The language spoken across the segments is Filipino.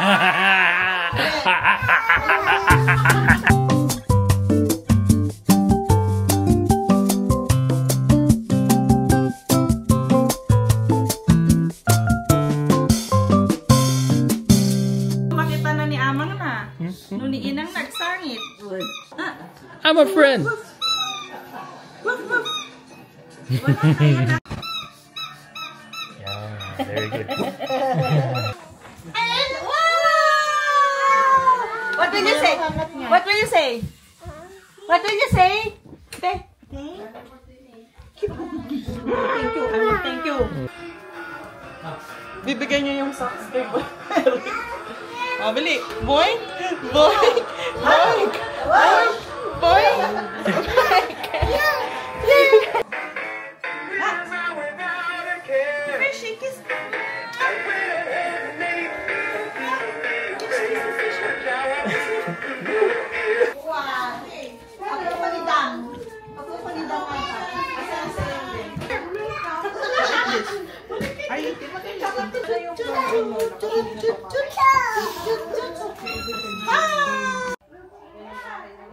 Makita na ni Amang na. Nung ni Inang nagsangit. I'm a friend. Yeah, very good. And wow! What will you say? What will you say? What will you say? Thank you. Thank you. Bibigyan niyo yung socks kay Boy. Bili. Boy. Boy. Boy. Boy.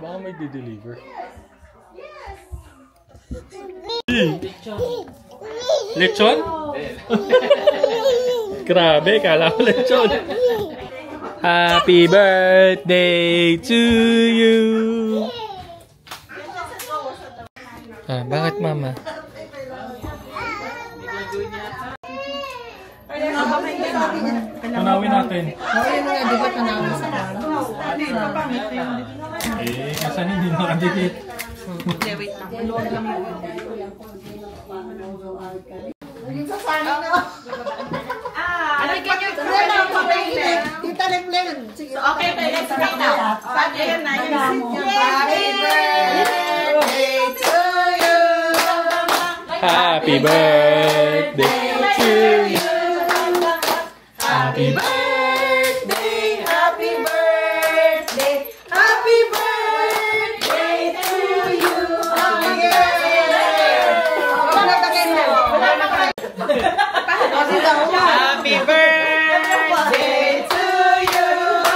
Baka may di-deliver. Lechon? Grabe, kala ko lechon. Happy birthday to you. Bakit mama? Tanawin natin. Di ba tanawin sa Kasan hindi nakadikit. wait lang. Maluwag lang yun. Alagyan nyo Tita Lemlem. Okay, let's try now. Ayan na. Happy birthday to you. Happy birthday to you. Happy birthday. Happy birthday. Happy birthday to you. Happy birthday to you.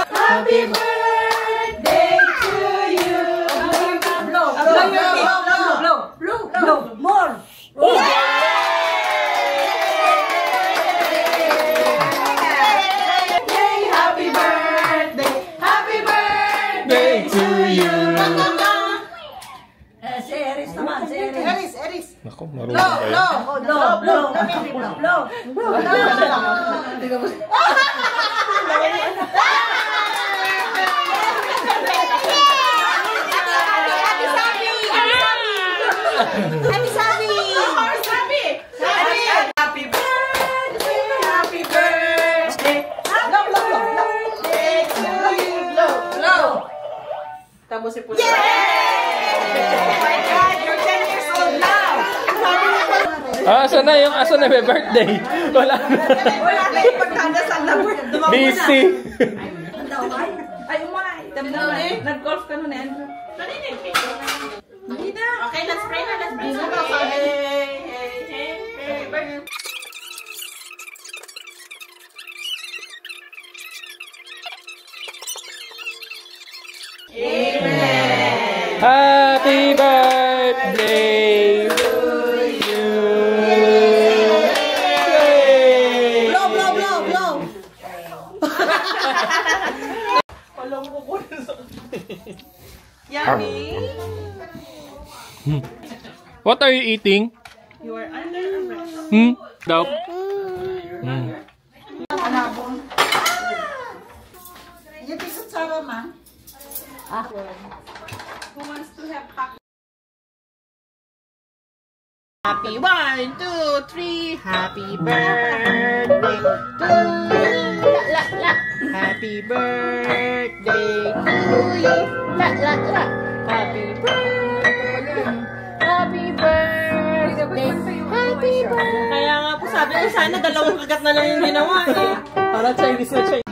Happy birthday to you. Blow. More. Happy birthday. Happy birthday to you. Si Eris naman. Eris. Naku, marunong kayo. Blow. Happy Sabi! Happy birthday! Happy birthday! Blow to you! Blow! Tapos si Pula. Yay! Oh my God! You're 10 years old now! Asa na yung asa na may birthday? Wala na. Wala na yung pagkandasal na birthday. Busy. Ay, umay! Nag-golf ka nun, Andrew. Hindi na. Okay, let's pray na. Hey, birthday. Amen. Happy birthday to you. Blow. Alam ko po na sa Yummy. What are you eating? You are under arrest. Daw. Yung tisot sa Roma. Who wants to have happy 1, 2, 3. Happy birthday to you. La. Happy birthday to you. La. Happy birthday. Happy birthday. Happy birthday. Kaya nga po sabi ko sana dalawang kagat na lang yung ginawa eh. Para Chinese na Chinese.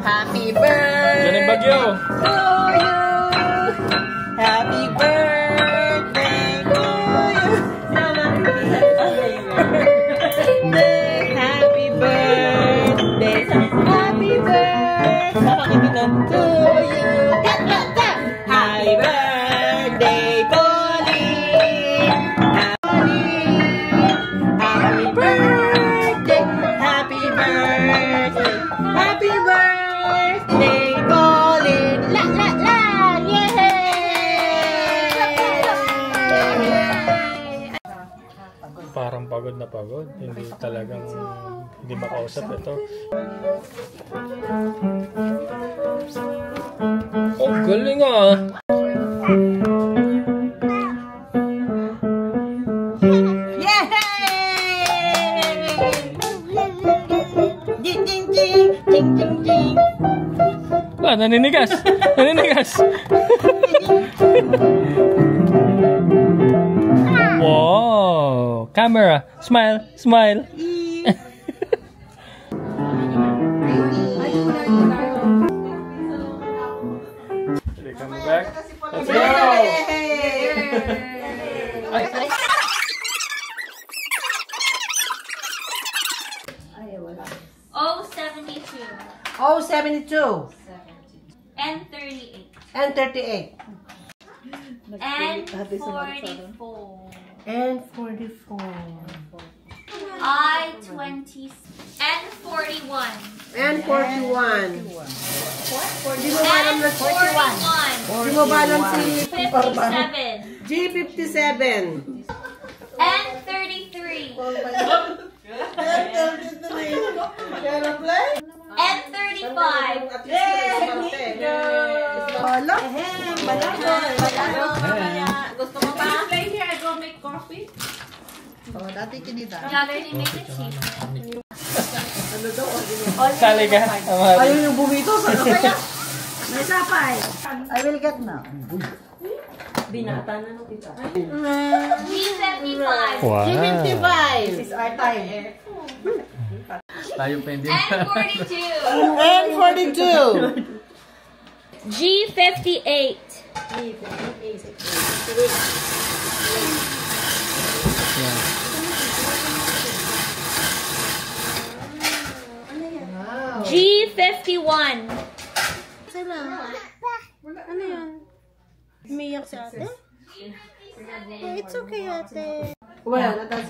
Happy birthday. Yan yung bagyo. To you. Happy birthday to you. Happy Parang pagod na pagod. Hindi talagang, hindi makausap ito. Oh, galing ah! Ah, naninigas! Naninigas! Wow! Camera! Smile! Smile! Coming back. Let's go! Oh, 72. And 38. And 38. And 44. And 44. I 20. And 41. And 41. And 41. Di mo ba alam si 57. G57? And 33. And 35. Wala. Gusto mo ba? Play here, I go make coffee. Oh, dati kinita. Yeah, they make it cheap. Sali ka. Ayaw yung bumito. May sapay. I will get now. Binata na nung kita. G75. Wow! G55. This is our time. Tayo pending. And 42. And 42. G58. G51. Ano yan? Umiyak si ate? It's okay, ate. Well, that's